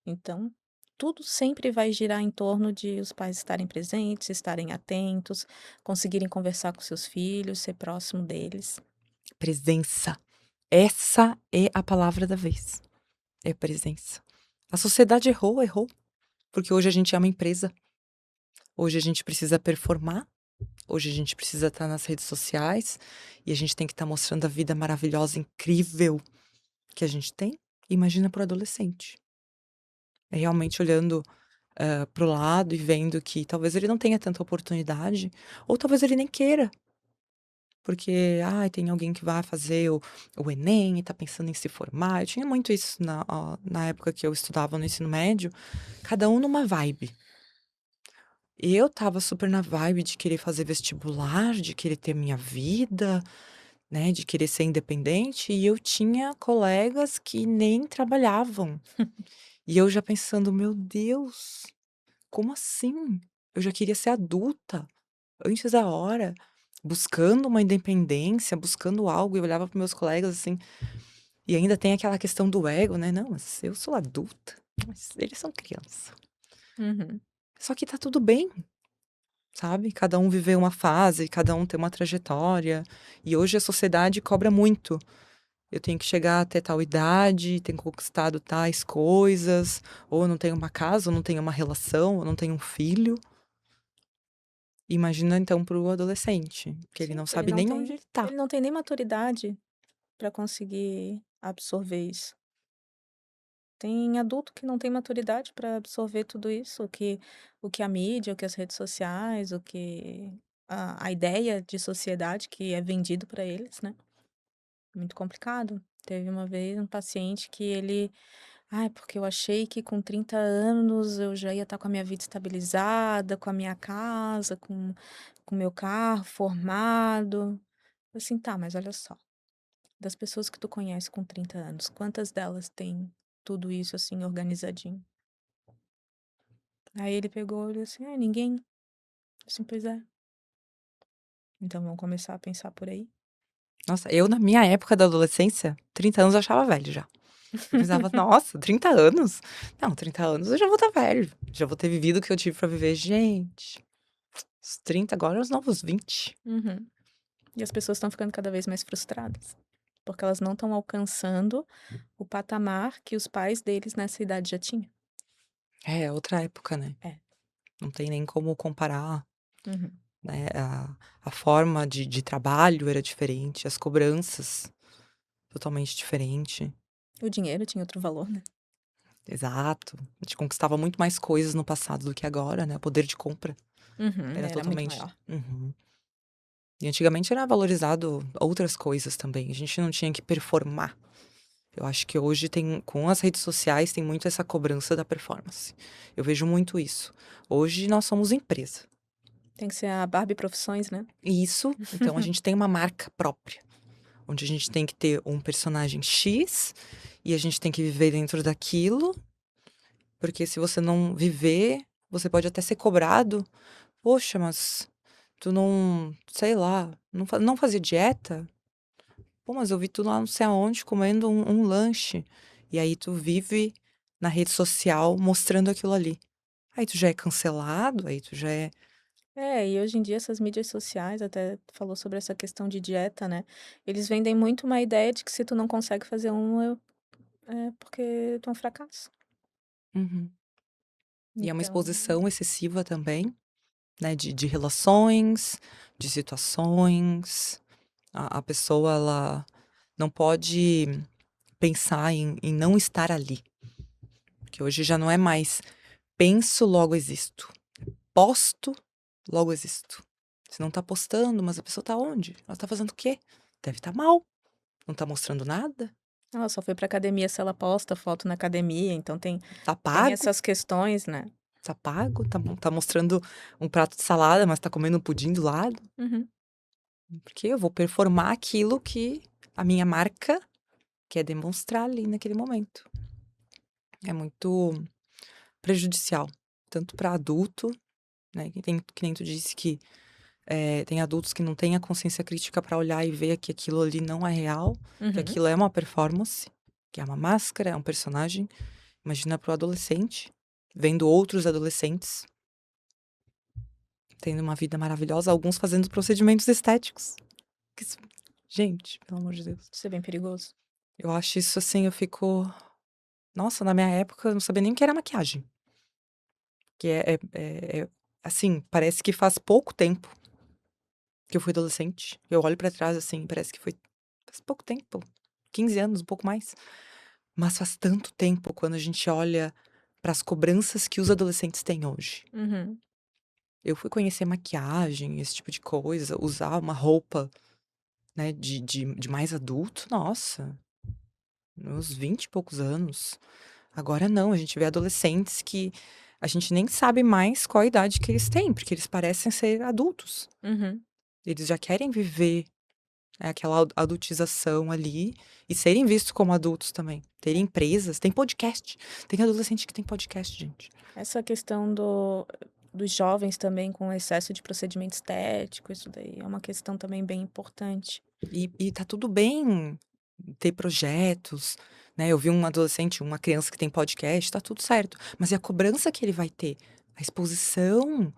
Então, tudo sempre vai girar em torno de os pais estarem presentes, estarem atentos, conseguirem conversar com seus filhos, ser próximo deles. Presença. Essa é a palavra da vez. É presença. A sociedade errou, errou, porque hoje a gente é uma empresa. Hoje a gente precisa performar. Hoje a gente precisa estar nas redes sociais e a gente tem que estar mostrando a vida maravilhosa, incrível que a gente tem. Imagina para o adolescente. É realmente olhando para o lado e vendo que talvez ele não tenha tanta oportunidade, ou talvez ele nem queira, porque ai, tem alguém que vai fazer o Enem e tá pensando em se formar. Eu tinha muito isso na época que eu estudava no ensino médio, cada um numa vibe. Eu estava super na vibe de querer fazer vestibular, de querer ter minha vida, né, de querer ser independente, e eu tinha colegas que nem trabalhavam. E eu já pensando: "Meu Deus, como assim? Eu já queria ser adulta, antes da hora, buscando uma independência, buscando algo", e eu olhava para meus colegas, assim, e ainda tem aquela questão do ego, né: "Não, mas eu sou adulta, mas eles são criança". Uhum. Só que tá tudo bem. Sabe, cada um viveu uma fase, cada um tem uma trajetória, e hoje a sociedade cobra muito. Eu tenho que chegar até tal idade, tenho conquistado tais coisas, ou eu não tenho uma casa, ou não tenho uma relação, ou não tenho um filho. Imagina então para o adolescente, que ele Sim, não que ele sabe não nem onde tem ele tá. ele não tem nem maturidade para conseguir absorver isso. Tem adulto que não tem maturidade para absorver tudo isso, o que a mídia, o que as redes sociais, o que a ideia de sociedade que é vendido para eles, né. Muito complicado. Teve uma vez um paciente que ele: "Ai, porque eu achei que com 30 anos eu já ia estar com a minha vida estabilizada, com a minha casa, com o meu carro formado". Assim, tá, mas olha só, das pessoas que tu conhece com 30 anos, quantas delas têm tudo isso, assim, organizadinho? Aí ele pegou e olhou assim: "Ah, ninguém". Assim: "Pois é, então vamos começar a pensar por aí". Nossa, eu na minha época da adolescência, 30 anos eu achava velho já. Eu pensava: "Nossa, 30 anos? Não, 30 anos eu já vou estar velho, já vou ter vivido o que eu tive pra viver". Gente, os 30 agora é os novos 20. Uhum. E as pessoas estão ficando cada vez mais frustradas, porque elas não estão alcançando o patamar que os pais deles nessa idade já tinham. É, outra época, né. É. Não tem nem como comparar, Uhum. né, a forma de trabalho era diferente, as cobranças totalmente diferente. O dinheiro tinha outro valor, né. Exato. A gente conquistava muito mais coisas no passado do que agora, né, o poder de compra Uhum, era era muito totalmente maior. uhum. E antigamente era valorizado outras coisas também, a gente não tinha que performar. Eu acho que hoje tem com as redes sociais tem muito essa cobrança da performance. Eu vejo muito isso. Hoje nós somos empresa. Tem que ser a Barbie Profissões, né. E isso, então a gente tem uma marca própria, onde a gente tem que ter um personagem X, e a gente tem que viver dentro daquilo, porque se você não viver, você pode até ser cobrado. "Poxa, mas tu não, sei lá, não fazia dieta? Pô, mas eu vi tu lá não sei aonde comendo um lanche". E aí tu vive na rede social mostrando aquilo ali. Aí tu já é cancelado, aí tu já é É, e hoje em dia essas mídias sociais, até tu falou sobre essa questão de dieta, né, eles vendem muito uma ideia de que se tu não consegue fazer é porque tu é um fracasso. uhum. E é uma Então exposição excessiva também, né, de relações, de situações. A pessoa ela não pode pensar em não estar ali, porque hoje já não é mais penso, logo existo. Posto, logo existo. Você não tá postando, mas a pessoa tá onde? Ela tá fazendo o quê? Deve estar mal, não tá mostrando nada, ela só foi pra academia se ela posta foto na academia, então tá tem pago, essas questões, né. tá pago, tá mostrando um prato de salada, mas tá comendo um pudim do lado, Uhum. porque eu vou performar aquilo que a minha marca quer demonstrar ali naquele momento. É muito prejudicial, tanto para adulto, né, que nem tu disse que, tem adultos que não têm a consciência crítica para olhar e ver que aquilo ali não é real, que Uhum. aquilo é uma performance, que é uma máscara, é um personagem. Imagina para o adolescente, vendo outros adolescentes tendo uma vida maravilhosa, alguns fazendo procedimentos estéticos. Que isso gente, pelo amor de Deus. Isso é bem perigoso. Eu acho isso assim, eu fico nossa, na minha época eu não sabia nem o que era maquiagem. Que assim, parece que faz pouco tempo que eu fui adolescente. Eu olho pra trás, assim, parece que foi faz pouco tempo, 15 anos, um pouco mais. Mas faz tanto tempo quando a gente olha para as cobranças que os adolescentes têm hoje. Uhum. Eu fui conhecer maquiagem, esse tipo de coisa, usar uma roupa, né, de mais adulto, nossa, meus 20 e poucos anos. Agora não, a gente vê adolescentes que a gente nem sabe mais qual a idade que eles têm, porque eles parecem ser adultos. Uhum. Eles já querem viver, aquela adultização ali e serem vistos como adultos também. Terem empresas, tem podcast. Tem adolescente que tem podcast, gente. Essa questão dos jovens também com excesso de procedimento estético, isso daí é uma questão também bem importante. E tá tudo bem ter projetos, né, eu vi um adolescente, uma criança que tem podcast, tá tudo certo, mas e a cobrança que ele vai ter? A exposição,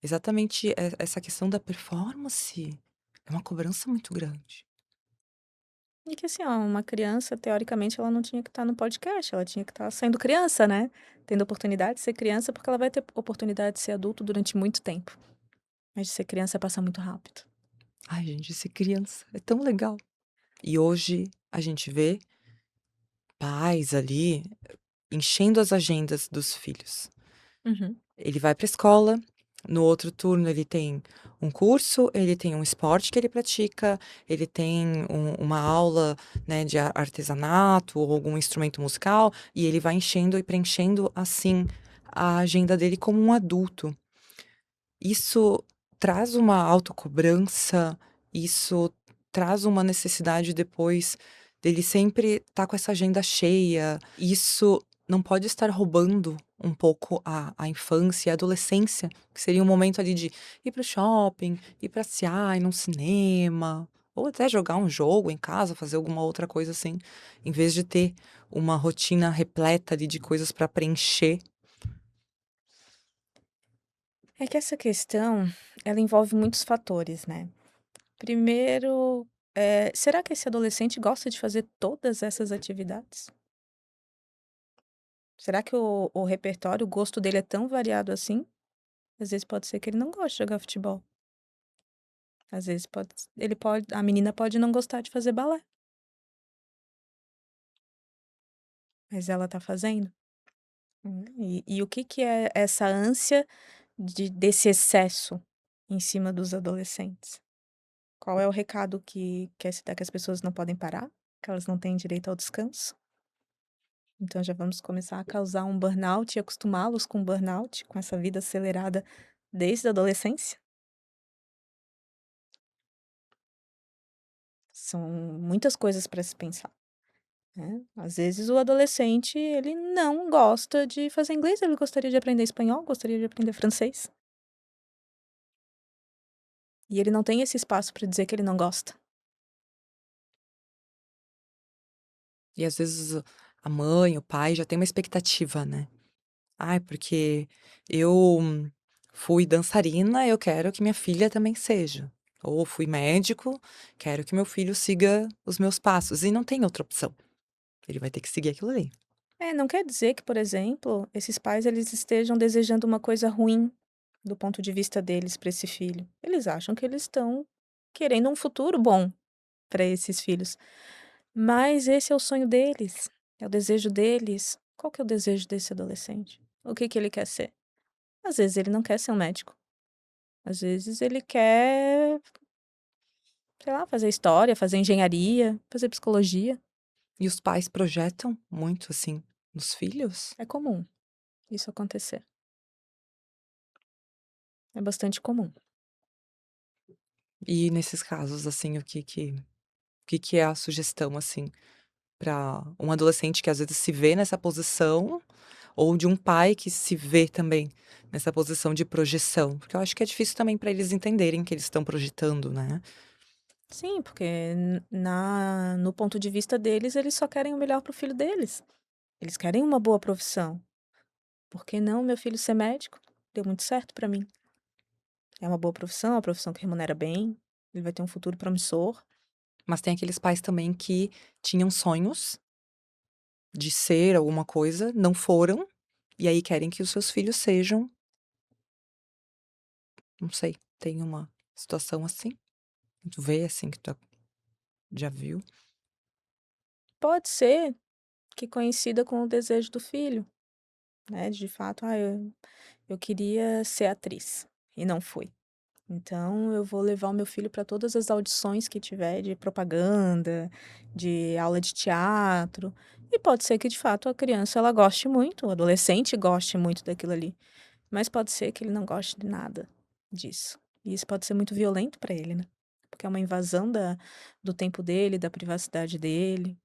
exatamente essa questão da performance, é uma cobrança muito grande. E que assim, ó, uma criança, teoricamente, ela não tinha que estar no podcast, ela tinha que estar sendo criança, né? Tendo oportunidade de ser criança, porque ela vai ter oportunidade de ser adulto durante muito tempo. Mas de ser criança passa muito rápido. Ai gente, ser criança é tão legal. E hoje a gente vê pais ali enchendo as agendas dos filhos. Uhum, Ele vai para a escola, no outro turno ele tem um curso, ele tem um esporte que ele pratica, ele tem uma aula, né, de artesanato ou algum instrumento musical, e ele vai enchendo e preenchendo, assim, a agenda dele como um adulto. Isso traz uma autocobrança Isso traz uma necessidade depois dele sempre estar com essa agenda cheia. Isso não pode estar roubando um pouco a infância e a adolescência, que seria um momento ali de ir para o shopping, ir passear, ir num cinema, ou até jogar um jogo em casa, fazer alguma outra coisa assim, em vez de ter uma rotina repleta ali de coisas para preencher. É que essa questão, ela envolve muitos fatores, né. Primeiro, será que esse adolescente gosta de fazer todas essas atividades? Será que o repertório, o gosto dele é tão variado assim? Às vezes pode ser que ele não goste de jogar futebol. Às vezes a menina pode não gostar de fazer balé, mas ela tá fazendo. E o que que é essa ânsia desse excesso em cima dos adolescentes? Qual é o recado que quer se dar, que as pessoas não podem parar? Que elas não têm direito ao descanso? Então já vamos começar a causar um burnout e acostumá-los com burnout, com essa vida acelerada desde a adolescência? São muitas coisas para se pensar, né. Às vezes o adolescente, ele não gosta de fazer inglês, ele gostaria de aprender espanhol, gostaria de aprender francês, e ele não tem esse espaço para dizer que ele não gosta. E às vezes a mãe, o pai já tem uma expectativa, né? Ai, porque eu fui dançarina, eu quero que minha filha também seja. Ou fui médico, quero que meu filho siga os meus passos. E não tem outra opção. Ele vai ter que seguir aquilo ali. Não quer dizer que, por exemplo, esses pais eles estejam desejando uma coisa ruim do ponto de vista deles para esse filho. Eles acham que eles estão querendo um futuro bom para esses filhos, mas esse é o sonho deles, é o desejo deles. Qual que é o desejo desse adolescente? O que que ele quer ser? Às vezes ele não quer ser um médico, às vezes ele quer, sei lá, fazer história, fazer engenharia, fazer psicologia. E os pais projetam muito, assim, nos filhos. É comum isso acontecer, é bastante comum. E nesses casos, assim, o que que é a sugestão, assim, para um adolescente que às vezes se vê nessa posição, ou de um pai que se vê também nessa posição de projeção? Porque eu acho que é difícil também para eles entenderem que eles estão projetando, né. Sim, porque no ponto de vista deles, eles só querem o melhor para o filho deles. Eles querem uma boa profissão. Por que não meu filho ser médico? Deu muito certo para mim. É uma profissão que remunera bem, ele vai ter um futuro promissor. Mas tem aqueles pais também que tinham sonhos de ser alguma coisa, não foram, e aí querem que os seus filhos sejam, não sei, tem uma situação assim? Tu vê, assim, que tu já viu? Pode ser que coincida com o desejo do filho, né? De fato, eu queria ser atriz e não fui. Então, eu vou levar o meu filho para todas as audições que tiver de propaganda, de aula de teatro. E pode ser que, de fato, a criança ela goste muito, o adolescente goste muito daquilo ali. Mas pode ser que ele não goste de nada disso. E isso pode ser muito violento para ele, né? Porque é uma invasão do tempo dele, da privacidade dele.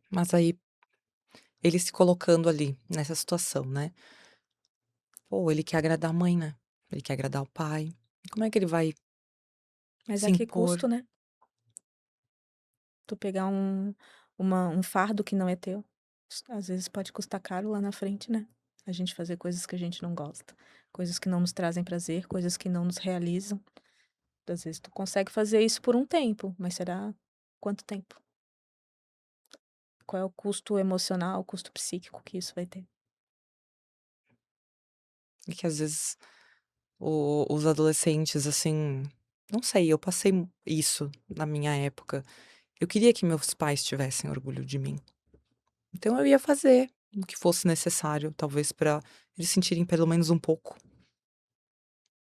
Mas aí, ele se colocando ali, nessa situação, né, pô, ele quer agradar a mãe, né, ele quer agradar o pai, e como é que ele vai Mas se a que impor? custo, né? Tu pegar um fardo que não é teu. Às vezes pode custar caro lá na frente, né? A gente fazer coisas que a gente não gosta, coisas que não nos trazem prazer, coisas que não nos realizam. Às vezes tu consegue fazer isso por um tempo, mas será quanto tempo? Qual é o custo emocional, o custo psíquico que isso vai ter? E que às vezes os adolescentes, assim, não sei, eu passei isso na minha época. Eu queria que meus pais tivessem orgulho de mim. Então eu ia fazer o que fosse necessário, talvez para eles sentirem pelo menos um pouco,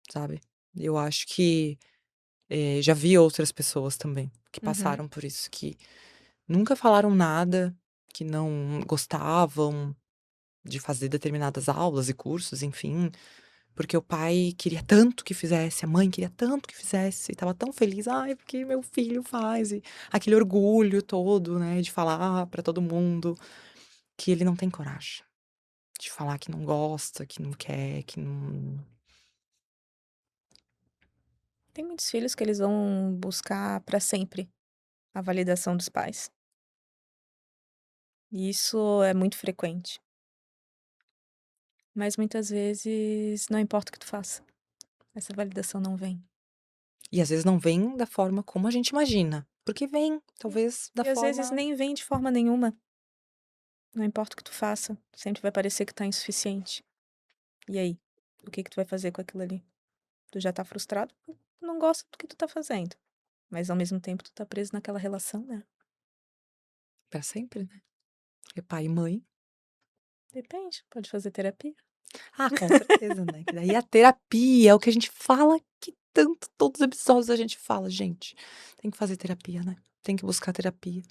sabe. Eu acho que, já vi outras pessoas também que Uhum. passaram por isso, que nunca falaram nada, que não gostavam de fazer determinadas aulas e cursos, enfim, Porque o pai queria tanto que fizesse, a mãe queria tanto que fizesse, estava tão feliz, ai, porque meu filho faz, e aquele orgulho todo, né, de falar pra todo mundo, que ele não tem coragem de falar que não gosta, que não quer, que não. Tem muitos filhos que eles vão buscar para sempre a validação dos pais. E isso é muito frequente. Mas muitas vezes não importa o que tu faça, essa validação não vem. E às vezes não vem da forma como a gente imagina, porque vem, talvez, da E às vezes forma. nem vem de forma nenhuma. Não importa o que tu faça, sempre vai parecer que tá insuficiente. E aí? O que que tu vai fazer com aquilo ali? Tu já tá frustrado? Tu não gosta do que tu tá fazendo. Mas ao mesmo tempo tu tá preso naquela relação, né? Pra sempre, né? É pai e mãe. Depende, pode fazer terapia. Ah, com certeza, né? Que daí a terapia é o que a gente fala que tanto, todos os episódios a gente fala, gente, tem que fazer terapia, né? Tem que buscar terapia.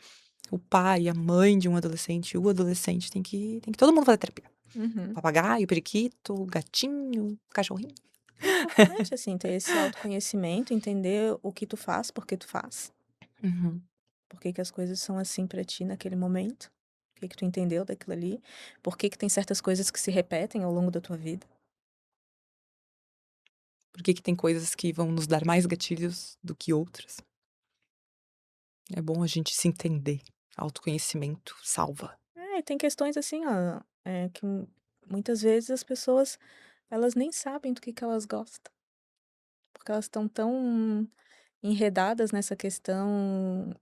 O pai, a mãe de um adolescente, o adolescente, tem que todo mundo fazer terapia. Uhum. Papagaio, periquito, gatinho, cachorrinho. É importante, assim, ter esse autoconhecimento, entender o que tu faz, por que tu faz, Uhum. por que que as coisas são assim pra ti naquele momento, o que que tu entendeu daquilo ali, por que que tem certas coisas que se repetem ao longo da tua vida. Por que que tem coisas que vão nos dar mais gatilhos do que outras? É bom a gente se entender. Autoconhecimento salva. É, e tem questões assim, ó, que muitas vezes as pessoas, elas nem sabem do que elas gostam, porque elas estão tão enredadas nessa questão,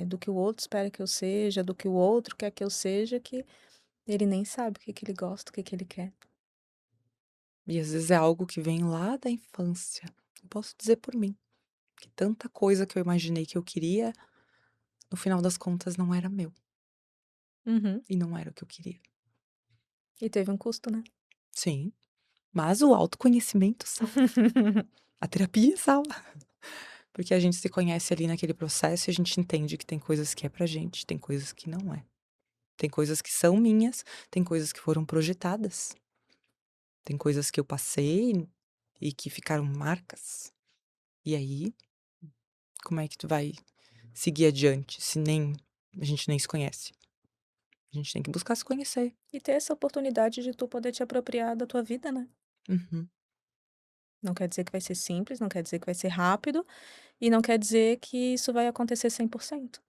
do que o outro espera que eu seja, do que o outro quer que eu seja, que ele nem sabe o que que ele gosta, o que que ele quer. E às vezes é algo que vem lá da infância. Eu posso dizer por mim, que tanta coisa que eu imaginei que eu queria, no final das contas não era meu. Uhum. E não era o que eu queria. E teve um custo, né? Sim, mas o autoconhecimento salva. A terapia salva. Porque a gente se conhece ali naquele processo e a gente entende que tem coisas que é pra gente, tem coisas que não é. Tem coisas que são minhas, tem coisas que foram projetadas. Tem coisas que eu passei e que ficaram marcas. E aí, como é que tu vai seguir adiante se nem a gente nem se conhece? A gente tem que buscar se conhecer. E ter essa oportunidade de tu poder te apropriar da tua vida, né? Uhum. Não quer dizer que vai ser simples, não quer dizer que vai ser rápido, e não quer dizer que isso vai acontecer 100%.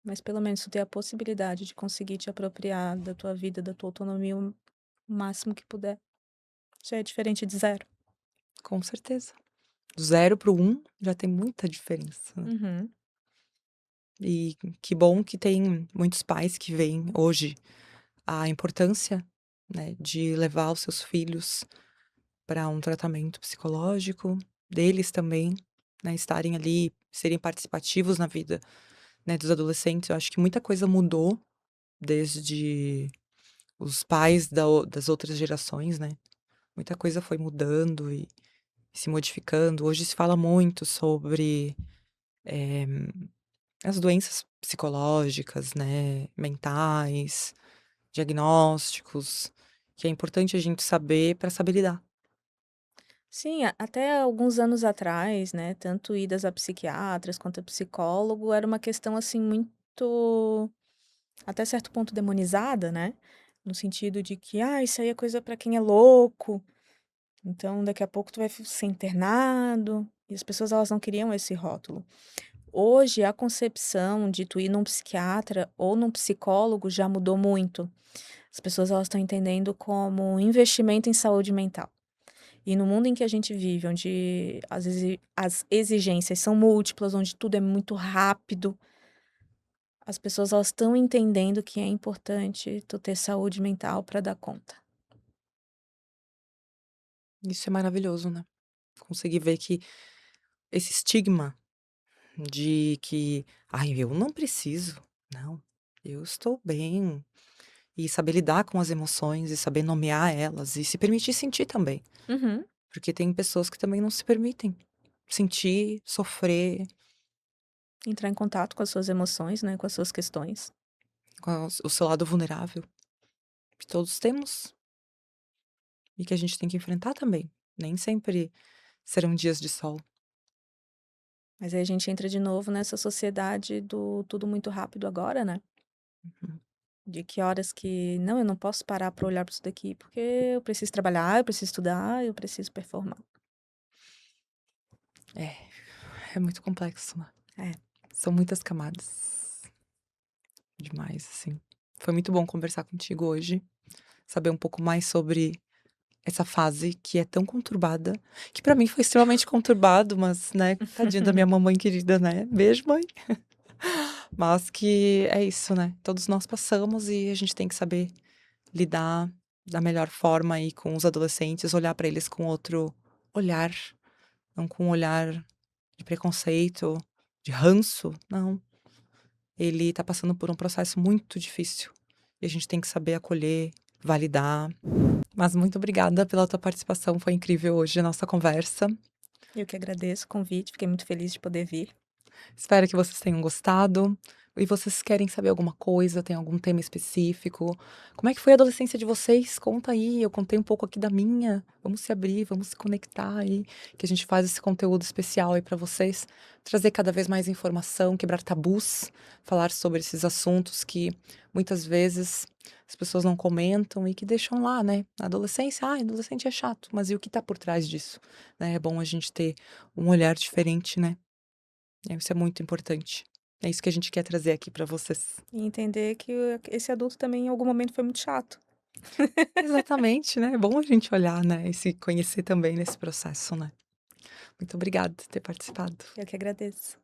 Mas pelo menos tu ter a possibilidade de conseguir te apropriar da tua vida, da tua autonomia o máximo que puder. Já é diferente de zero. Com certeza. Do 0 para o 1 já tem muita diferença, né. Uhum. E que bom que tem muitos pais que veem hoje a importância, né, de levar os seus filhos para um tratamento psicológico, deles também, né, estarem ali, serem participativos na vida, né, dos adolescentes. Eu acho que muita coisa mudou desde os pais das outras gerações, né. Muita coisa foi mudando e se modificando. Hoje se fala muito sobre, eh, as doenças psicológicas, né, mentais, diagnósticos, que é importante a gente saber para saber lidar. Sim, até alguns anos atrás, né, tanto idas a psiquiatras quanto a psicólogo era uma questão assim muito, até certo ponto demonizada, né? No sentido de que, ah, isso aí é coisa pra quem é louco. Então, daqui a pouco tu vai ser internado. E as pessoas elas não queriam esse rótulo. Hoje, a concepção de tu ir num psiquiatra ou num psicólogo já mudou muito. As pessoas elas estão entendendo como um investimento em saúde mental. E no mundo em que a gente vive, onde as exigências são múltiplas, onde tudo é muito rápido, as pessoas elas estão entendendo que é importante tu ter saúde mental para dar conta. Isso é maravilhoso, né. Conseguir ver que esse estigma de que: "Ai, eu não preciso. Não, eu estou bem". E saber lidar com as emoções e saber nomear elas e se permitir sentir também. Uhum. Porque tem pessoas que também não se permitem sentir, sofrer, Entrar em contato com as suas emoções, né, com as suas questões. com o seu lado vulnerável, que todos temos e que a gente tem que enfrentar também. Nem sempre serão dias de sol. Mas aí a gente entra de novo nessa sociedade do tudo muito rápido agora, né? Uhum. De que horas que não, eu não posso parar para olhar para isso daqui, porque eu preciso trabalhar, eu preciso estudar, eu preciso performar. É muito complexo, né? É. São muitas camadas. Demais, assim. Foi muito bom conversar contigo hoje, saber um pouco mais sobre essa fase que é tão conturbada, que pra mim foi extremamente conturbado, mas, né, tadinha da minha mamãe querida, né? Beijo, mãe. Mas que é isso, né? Todos nós passamos e a gente tem que saber lidar da melhor forma aí com os adolescentes, olhar pra eles com outro olhar, não com um olhar de preconceito, de ranço, não. Ele tá passando por um processo muito difícil e a gente tem que saber acolher, validar. Mas muito obrigada pela tua participação, foi incrível hoje a nossa conversa. Eu que agradeço o convite, fiquei muito feliz de poder vir. Espero que vocês tenham gostado. E vocês querem saber alguma coisa, tem algum tema específico? Como é que foi a adolescência de vocês? Conta aí, eu contei um pouco aqui da minha. Vamos se abrir, vamos se conectar aí, que a gente faz esse conteúdo especial aí pra vocês, trazer cada vez mais informação, quebrar tabus, falar sobre esses assuntos que muitas vezes as pessoas não comentam e que deixam lá, né? Na adolescência, adolescente é chato, mas e o que tá por trás disso? Né? É bom a gente ter um olhar diferente, né? Isso é muito importante. É isso que a gente quer trazer aqui pra vocês. E entender que esse adulto também em algum momento foi muito chato. Exatamente, né? É bom a gente olhar, né? E se conhecer também nesse processo, né? Muito obrigada por ter participado. Eu que agradeço.